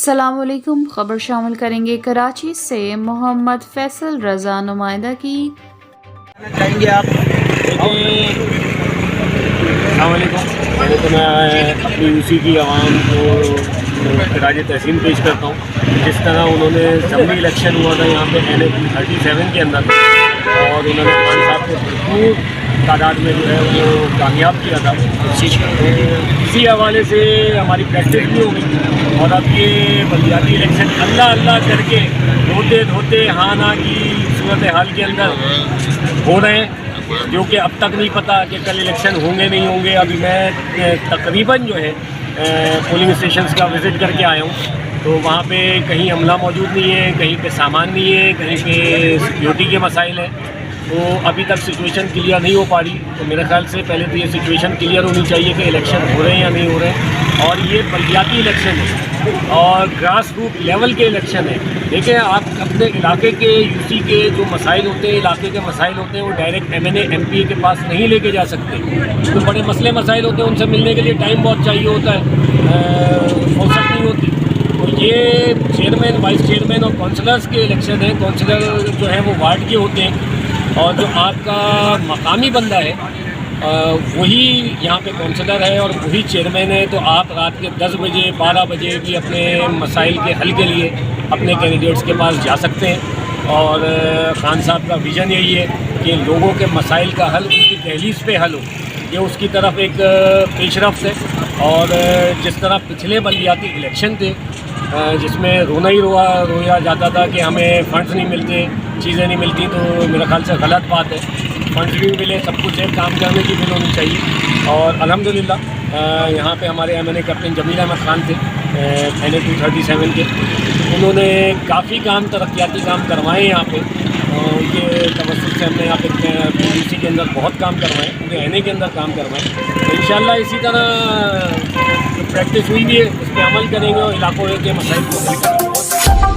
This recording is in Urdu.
السلام علیکم۔ خبر شامل کریں گے کراچی سے محمد فیصل رضا نمائندہ کی۔ چاہیں گے آپ؟ السلام علیکم۔ پہلے تو میں اپنی یوسی کی عوام کو خراج تحسین پیش کرتا ہوں۔ جس طرح انہوں نے اسمبلی الیکشن ہوا تھا یہاں پہ NA-37 کے اندر، اور انہوں نے خان صاحب کو بھرپور تعداد میں جو ہے وہ کامیاب کیا تھا، اسی حوالے سے ہماری پریکٹس بھی ہوگی۔ اور اب یہ بلدیاتی الیکشن اللہ اللہ کر کے دھوتے دھوتے ہاں نا کی صورتحال کے اندر ہو رہے ہیں، جو کہ اب تک نہیں پتہ کہ کل الیکشن ہوں گے نہیں ہوں گے۔ ابھی میں تقریباً جو ہے پولنگ اسٹیشنز کا وزٹ کر کے آیا ہوں، تو وہاں پہ کہیں عملہ موجود نہیں ہے، کہیں پہ سامان نہیں ہے، کہیں پہ سیکیورٹی کے مسائل ہیں، تو ابھی تک سچویشن کلیئر نہیں ہو پا رہی۔ تو میرے خیال سے پہلے تو یہ سچویشن کلیئر ہونی چاہیے کہ الیکشن ہو رہے ہیں یا نہیں ہو رہے ہیں، اور یہ بلدیاتی الیکشن ہے اور گراس روٹ لیول کے الیکشن ہے۔ دیکھیں، آپ اپنے علاقے کے یوسی کے جو مسائل ہوتے ہیں، علاقے کے مسائل ہوتے ہیں، وہ ڈائریکٹ MNA MP کے پاس نہیں لے کے جا سکتے۔ جو بڑے مسئلے مسائل ہوتے ہیں ان سے ملنے کے لیے ٹائم بہت چاہیے ہوتا ہے، فرصت نہیں ہوتی۔ تو یہ چیئرمین، وائس چیئرمین اور کونسلرز کے الیکشن ہیں۔ کونسلر جو ہیں وہ وارڈ کے ہوتے ہیں، اور جو آپ کا مقامی بندہ ہے وہی یہاں پہ کونسلر ہے اور وہی چیئرمین ہے۔ تو آپ رات کے 10 بجے 12 بجے بھی اپنے مسائل کے حل کے لیے اپنے کینڈیڈیٹس کے پاس جا سکتے ہیں، اور خان صاحب کا ویژن یہی ہے کہ لوگوں کے مسائل کا حل ان کی دہلیز پہ حل ہو، یہ اس کی طرف ایک پیش رفت ہے۔ اور جس طرح پچھلے بلدیاتی الیکشن تھے جس میں رویا جاتا تھا کہ ہمیں فنڈز نہیں ملتے، چیزیں نہیں ملتی، تو میرے خیال سے غلط بات ہے۔ فنڈز بھی ملے، سب کچھ ہے، کام کرنے کی بھی ہونی چاہیے۔ اور الحمدللہ یہاں پہ ہمارے MNA کیپٹن جمیل احمد خان تھے NA-37 کے، انہوں نے کافی کام، ترقیاتی کام کروائے یہاں پہ، ان کے توسط سے ہم نے یہاں پہ PUC کے اندر بہت کام کروائے، پورے NA کے اندر کام کروائے۔ تو انشاءاللہ اسی طرح جو پریکٹس ہوئی بھی ہے اس پہ عمل کریں گے اور علاقوں کے مسائل کو حل کریں گے۔